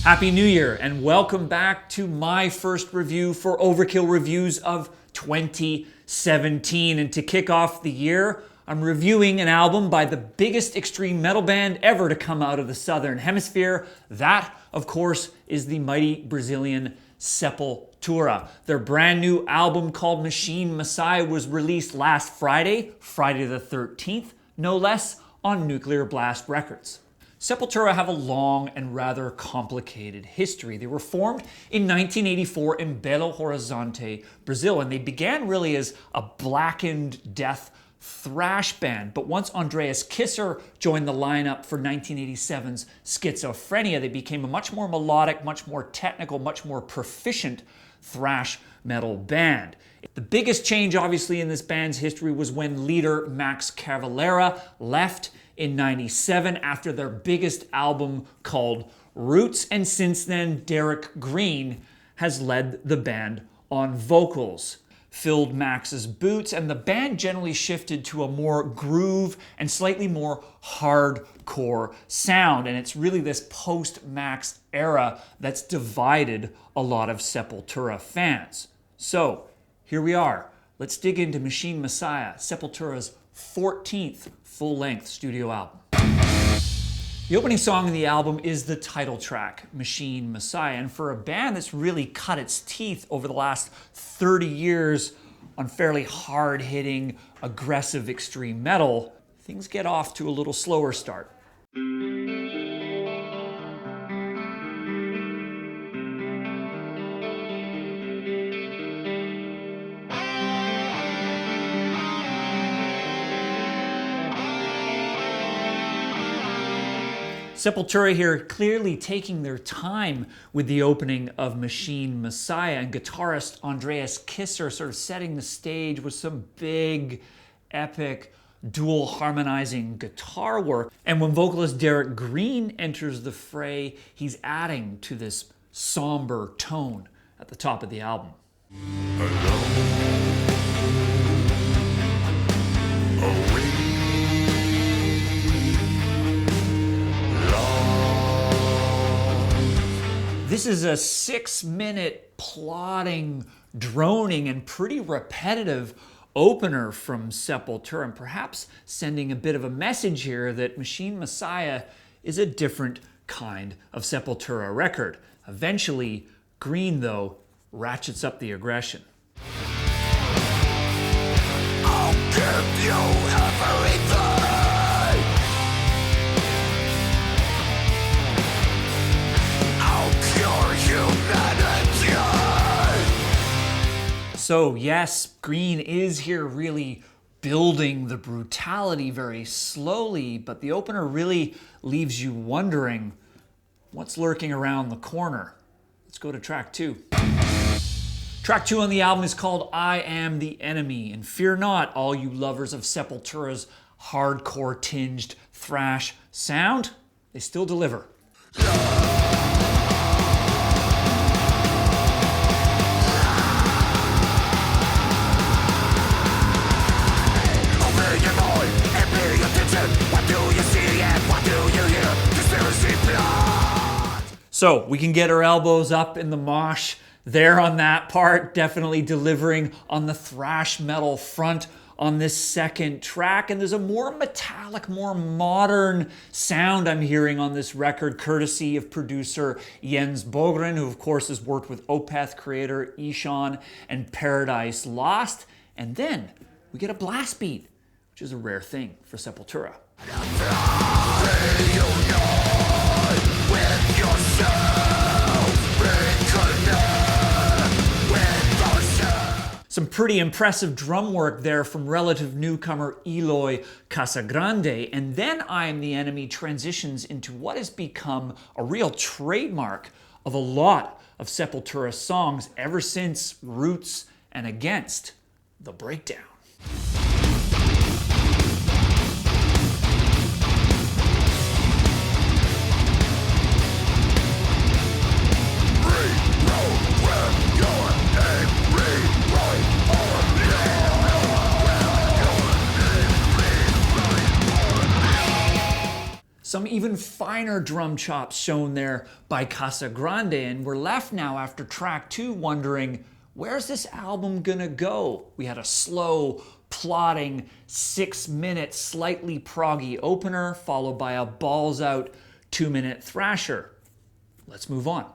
Happy New Year and welcome back to my first review for Overkill Reviews of 2017. And to kick off the year, I'm reviewing an album by the biggest extreme metal band ever to come out of the Southern Hemisphere. That, of course, is the mighty Brazilian Sepultura. Their brand new album called Machine Messiah was released last Friday, Friday the 13th, no less, on Nuclear Blast Records. Sepultura have a long and rather complicated history. They were formed in 1984 in Belo Horizonte, Brazil, and they began really as a blackened death thrash band. But once Andreas Kisser joined the lineup for 1987's Schizophrenia, they became a much more melodic, much more technical, much more proficient thrash metal band. The biggest change, obviously, in this band's history was when leader Max Cavalera left in '97 after their biggest album called Roots, and since then Derek Green has led the band on vocals, filled Max's boots, and the band generally shifted to a more groove and slightly more hardcore sound. And it's really this post-Max era that's divided a lot of Sepultura fans. So here we are. Let's dig into Machine Messiah, Sepultura's 14th full-length studio album. The opening song in the album is the title track, Machine Messiah, and for a band that's really cut its teeth over the last 30 years on fairly hard-hitting, aggressive extreme metal, things get off to a little slower start. Sepultura here clearly taking their time with the opening of Machine Messiah, and guitarist Andreas Kisser sort of setting the stage with some big, epic, dual harmonizing guitar work. And when vocalist Derek Green enters the fray, he's adding to this somber tone at the top of the album. This is a 6-minute plodding, droning, and pretty repetitive opener from Sepultura, and perhaps sending a bit of a message here that Machine Messiah is a different kind of Sepultura record. Eventually, Green, though, ratchets up the aggression. I'll give you everything. So yes, Green is here really building the brutality very slowly, but the opener really leaves you wondering what's lurking around the corner. Let's go to track 2. Track 2 on the album is called I Am the Enemy, and fear not, all you lovers of Sepultura's hardcore tinged thrash sound, they still deliver. So we can get our elbows up in the mosh there on that part, definitely delivering on the thrash metal front on this second track. And there's a more metallic, more modern sound I'm hearing on this record, courtesy of producer Jens Bogren, who of course has worked with Opeth creator Ishan and Paradise Lost. And then we get a blast beat, which is a rare thing for Sepultura. Some pretty impressive drum work there from relative newcomer Eloy Casagrande, and then I Am the Enemy transitions into what has become a real trademark of a lot of Sepultura songs ever since Roots and Against, the breakdown. Some even finer drum chops shown there by Casagrande, and we're left now after track 2 wondering, where's this album gonna go? We had a slow, plodding, 6-minute, slightly proggy opener, followed by a balls-out 2-minute thrasher. Let's move on.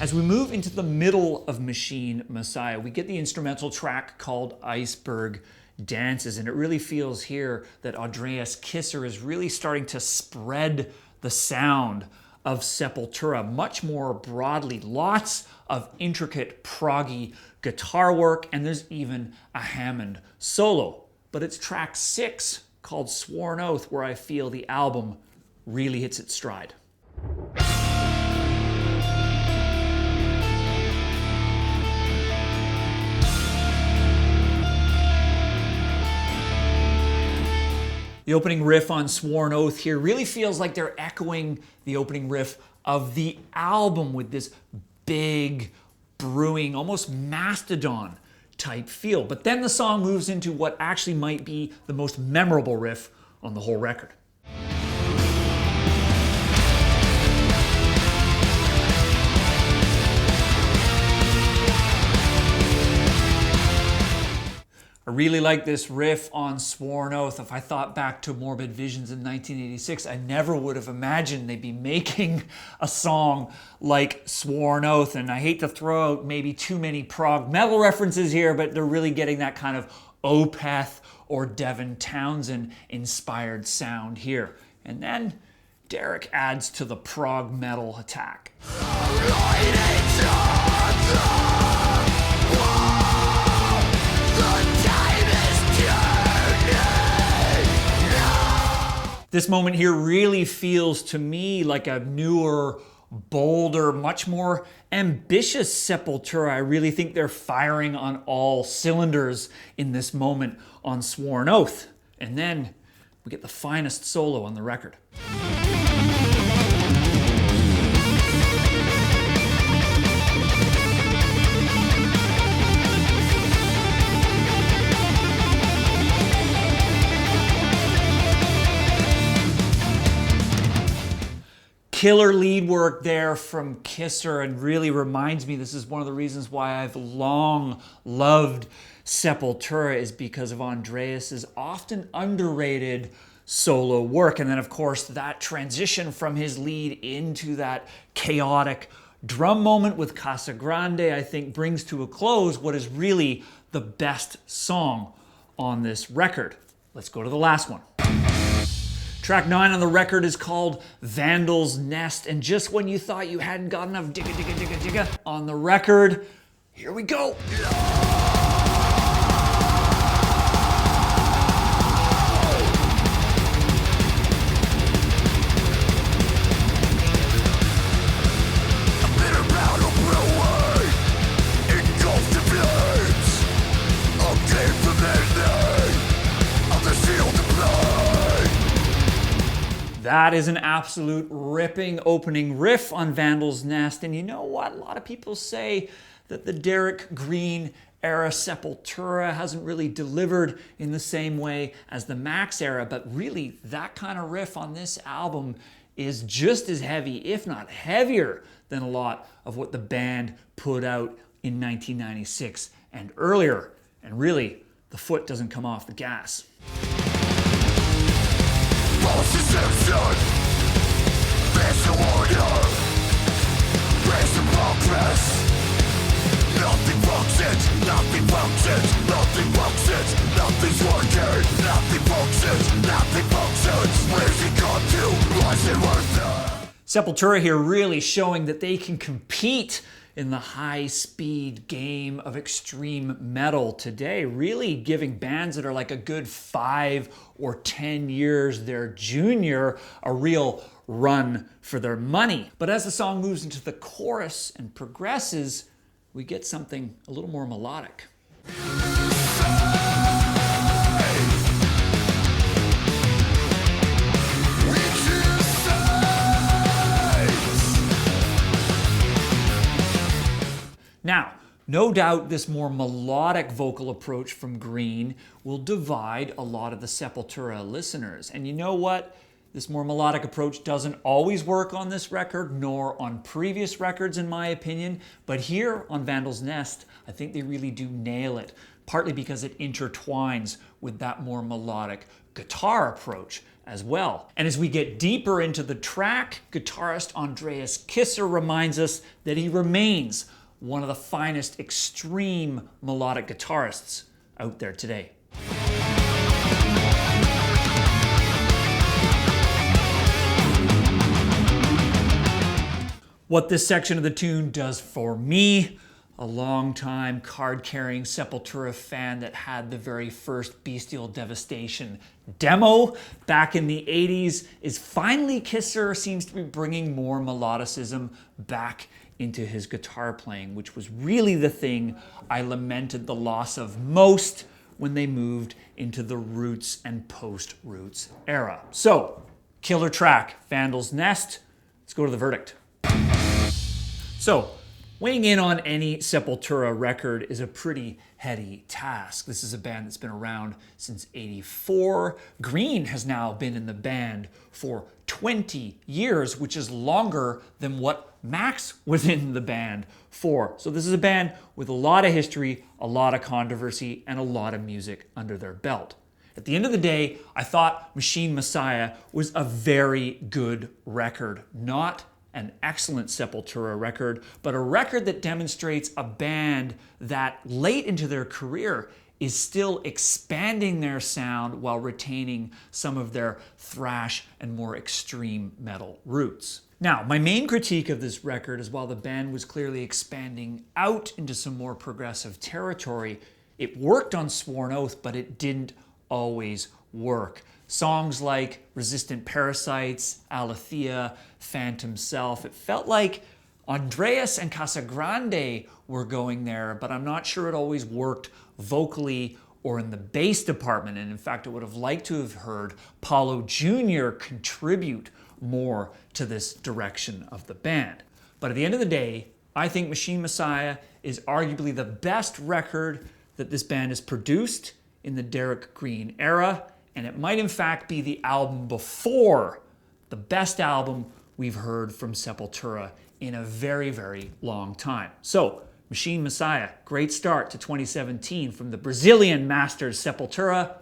As we move into the middle of Machine Messiah, we get the instrumental track called Iceberg Dances, and it really feels here that Andreas Kisser is really starting to spread the sound of Sepultura much more broadly. Lots of intricate proggy guitar work, and there's even a Hammond solo. But it's track 6 called Sworn Oath where I feel the album really hits its stride. The opening riff on Sworn Oath here really feels like they're echoing the opening riff of the album with this big, brewing, almost mastodon type feel. But then the song moves into what actually might be the most memorable riff on the whole record. I really like this riff on Sworn Oath. If I thought back to Morbid Visions in 1986, I never would have imagined they'd be making a song like Sworn Oath. And I hate to throw out maybe too many prog metal references here, but they're really getting that kind of Opeth or Devin Townsend inspired sound here. And then Derek adds to the prog metal attack. This moment here really feels to me like a newer, bolder, much more ambitious Sepultura. I really think they're firing on all cylinders in this moment on Sworn Oath. And then we get the finest solo on the record. Killer lead work there from Kisser, and really reminds me, this is one of the reasons why I've long loved Sepultura, is because of Andreas's often underrated solo work. And then of course that transition from his lead into that chaotic drum moment with Casagrande, I think brings to a close what is really the best song on this record. Let's go to the last one. Track 9 on the record is called Vandals Nest, and just when you thought you hadn't got enough digga digga digga digga on the record, here we go. That is an absolute ripping opening riff on Vandals Nest. And you know what? A lot of people say that the Derek Green era Sepultura hasn't really delivered in the same way as the Max era, but really that kind of riff on this album is just as heavy, if not heavier, than a lot of what the band put out in 1996 and earlier. And really, the foot doesn't come off the gas. False deception, there's no order, there's no progress. Nothing functions, nothing functions, nothing functions, nothing's working, nothing functions, nothing functions. Where's it gone to? Was it worth it? Sepultura here really showing that they can compete in the high-speed game of extreme metal today, really giving bands that are like a good 5 or 10 years their junior a real run for their money. But as the song moves into the chorus and progresses, we get something a little more melodic. Now, no doubt this more melodic vocal approach from Green will divide a lot of the Sepultura listeners. And you know what? This more melodic approach doesn't always work on this record, nor on previous records in my opinion, but here on Vandals Nest, I think they really do nail it, partly because it intertwines with that more melodic guitar approach as well. And as we get deeper into the track, guitarist Andreas Kisser reminds us that he remains one of the finest extreme melodic guitarists out there today. What this section of the tune does for me, a long-time card-carrying Sepultura fan that had the very first Bestial Devastation demo back in the 80s, is finally Kisser seems to be bringing more melodicism back into his guitar playing, which was really the thing I lamented the loss of most when they moved into the Roots and post-Roots era. So, killer track, Vandals Nest. Let's go to the verdict. So, weighing in on any Sepultura record is a pretty heady task. This is a band that's been around since '84. Green has now been in the band for 20 years, which is longer than what Max was in the band for. So this is a band with a lot of history, a lot of controversy, and a lot of music under their belt. At the end of the day, I thought Machine Messiah was a very good record, not an excellent Sepultura record, but a record that demonstrates a band that late into their career is still expanding their sound while retaining some of their thrash and more extreme metal roots. Now, my main critique of this record is while the band was clearly expanding out into some more progressive territory, it worked on Sworn Oath, but it didn't always work. Songs like Resistant Parasites, Aletheia, Phantom Self, it felt like Andreas and Casagrande were going there, but I'm not sure it always worked vocally or in the bass department. And in fact, I would have liked to have heard Paulo Jr. contribute more to this direction of the band. But at the end of the day, I think Machine Messiah is arguably the best record that this band has produced in the Derek Green era, and it might in fact be the album before the best album we've heard from Sepultura in a very, very long time. So, Machine Messiah, great start to 2017 from the Brazilian masters Sepultura,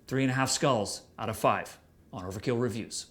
3.5 skulls out of 5 on Overkill Reviews.